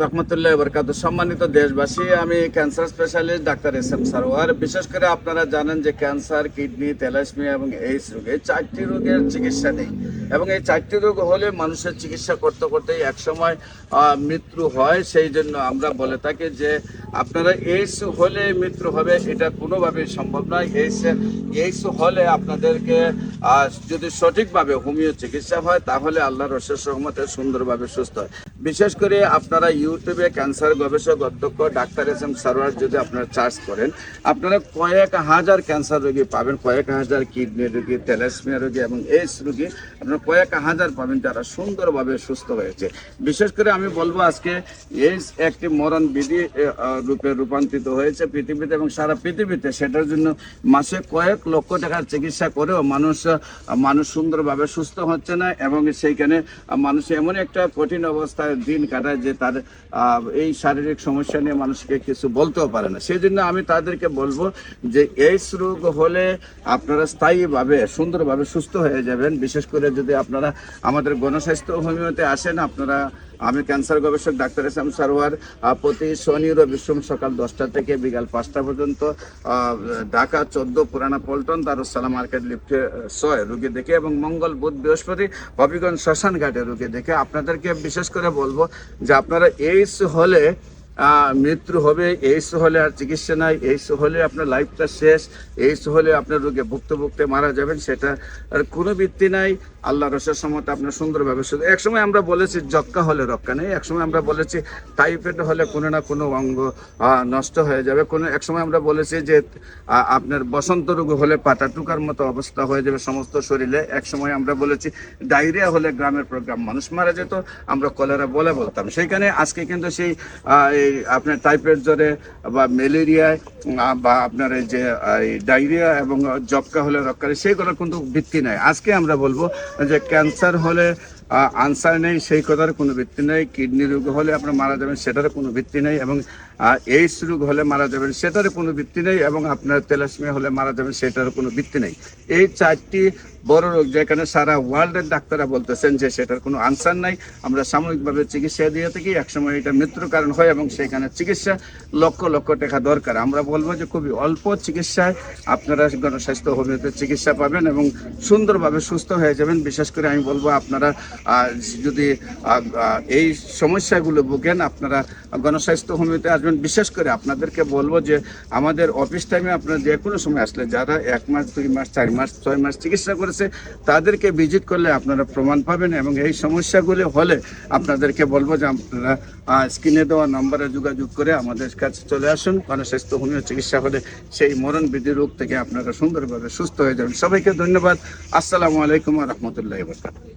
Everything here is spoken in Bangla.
রহমতুল্লাহ বরকাত। সম্মানিত দেশবাসী, আমি cancer specialist doctor SM. Sarwar. বিশেষ করে আপনারা জানেন যে ক্যান্সার, কিডনি, থ্যালাসেমিয়া এবং এইডস রোগে 4টি রোগের চিকিৎসা নেই এবং এই 4টি রোগ হলে মানুষের চিকিৎসা করতে করতেই একসময় মৃত্যু হয়। সেই জন্য আমরা বলে থাকি যে আপনারা এইডস হলে মৃত্যু হবে, এটা কোনোভাবেই সম্ভব নয়। এইডস হলে আপনাদেরকে যদি সঠিকভাবে হোমিও চিকিৎসা হয় তাহলে আল্লাহর অশেষ রহমতে সুন্দরভাবে সুস্থ হয়। বিশেষ করে আপনারা ইউটিউবে ক্যান্সার গবেষক অধ্যক্ষ ডাক্তার এস.এম. সারোয়ার যদি আপনারা সার্চ করেন, আপনারা কয়েক হাজার ক্যান্সার রোগী পাবেন, কয়েক হাজার কিডনি রোগী, থ্যালাসেমিয়া রোগী এবং এইডস রোগী আপনারা কয়েক হাজার পাবেন যারা সুন্দরভাবে সুস্থ হয়েছে। বিশেষ করে আমি বলবো আজকে এইডস একটি মরণ বিধি রূপে রূপান্তরিত হয়েছে পৃথিবীতে এবং সারা পৃথিবীতে। সেটার জন্য মাসে কয়েক লক্ষ টাকার চিকিৎসা করেও মানুষ সুন্দরভাবে সুস্থ হচ্ছে না এবং সেইখানে মানুষ এমন একটা কঠিন অবস্থায় দিন কাটায় যে তার এই শারীরিক সমস্যা নিয়ে মানুষকে কিছু বলতেও পারে না। সেই জন্য আমি তাদেরকে বলবো যে এইডস রোগ হলে আপনারা স্থায়ীভাবে সুন্দরভাবে সুস্থ হয়ে যাবেন। বিশেষ করে যদি আপনারা আমাদের গণস্বাস্থ্য হোমিওতে আসেন, আমি ক্যান্সার গবেষক ডাক্তার এস.এম. সারোয়ার প্রতি শনি রবি সোম সকাল 10টা থেকে বিকাল 5টা পর্যন্ত ঢাকা 14 পুরানা পল্টন দারুসালাম মার্কেট লিফটে 6 রোগী দেখে এবং মঙ্গল বুধ বৃহস্পতি হবিগঞ্জ শ্মশান ঘাটে রোগী দেখে। আপনাদেরকে বিশেষ করে বলবো যে আপনারা এইডস হলে মৃত্যু হবে, এইডস হলে আর চিকিৎসা নাই, এইডস হলে আপনার লাইফটা শেষ, এইডস হলে আপনার রোগে ভুগতে মারা যাবেন, সেটা আর কোনো ভিত্তি নাই। আল্লাহ রসের সম্মত আপনার সুন্দরভাবে একসময় আমরা বলেছি যক্কা হলে রক্ষা নেই, একসময় আমরা বলেছি টাইফয়েড হলে কোনো না কোনো অঙ্গ নষ্ট হয়ে যাবে, একসময় আমরা বলেছি যে আপনার বসন্ত রোগ হলে পাটা টুকার মতো অবস্থা হয়ে যাবে সমস্ত শরীরে, একসময় আমরা বলেছি ডায়রিয়া হলে গ্রামের পর গ্রাম মানুষ মারা যেত, আমরা কলেরা বলতাম। সেইখানে আজকে কিন্তু সেই আপনার টাইফয়েড জ্বরে বা ম্যালেরিয়ায় বা আপনার এই যে ডায়রিয়া এবং যক্কা হলে রক্ষা সেইগুলোর কিন্তু ভিত্তি নাই। আজকে আমরা বলবো যে ক্যান্সার হলে আনসার নেই, সেই কথার কোনো ভিত্তি নেই। কিডনি রোগ হলে আপনার মারা যাবেন, সেটার কোনো ভিত্তি নেই এবং এইডস রোগ হলে মারা যাবেন, সেটার কোনো ভিত্তি নেই এবং আপনার থ্যালাসেমিয়া হলে মারা যাবেন, সেটার কোনো ভিত্তি নেই। এই 4টি বড় রোগ যেখানে সারা ওয়ার্ল্ডের ডাক্তাররা বলতেছেন যে সেটার কোনো আনসার নাই, আমরা সাময়িকভাবে চিকিৎসা দিয়ে থাকি, একসময় এটা মৃত্যুর কারণ হয় এবং সেখানে চিকিৎসা লক্ষ লক্ষ টাকা দরকার। আমরা বলবো যে খুবই অল্প চিকিৎসায় আপনারা গণস্বাস্থ্য হোমিওতে চিকিৎসা পাবেন এবং সুন্দরভাবে সুস্থ হয়ে যাবেন। বিশেষ করে আমি বলবো আপনারা যদি এই সমস্যাগুলো ভোগেন, আপনারা গণস্বাস্থ্য হোমিওতে আসবেন। বিশেষ করে আপনাদেরকে বলবো যে আমাদের অফিস টাইমে আপনারা যে কোনো সময় আসলে যারা 1 মাস 2 মাস 4 মাস 6 মাস চিকিৎসা করেছে তাদেরকে ভিজিট করলে আপনারা প্রমাণ পাবেন এবং এই সমস্যাগুলো হলে আপনাদেরকে বলবো যে আপনারা স্ক্রিনে দেওয়া নম্বরে যোগাযোগ করে আমাদের কাছে চলে আসুন। গণস্বাস্থ্য হোমিও চিকিৎসা হলে সেই মরণ বিধি রোগ থেকে আপনারা সুন্দরভাবে সুস্থ হয়ে যাবেন। সবাইকে ধন্যবাদ। আসসালামু আলাইকুম ওয়া রাহমাতুল্লাহি ওয়া বারাকাতুহু।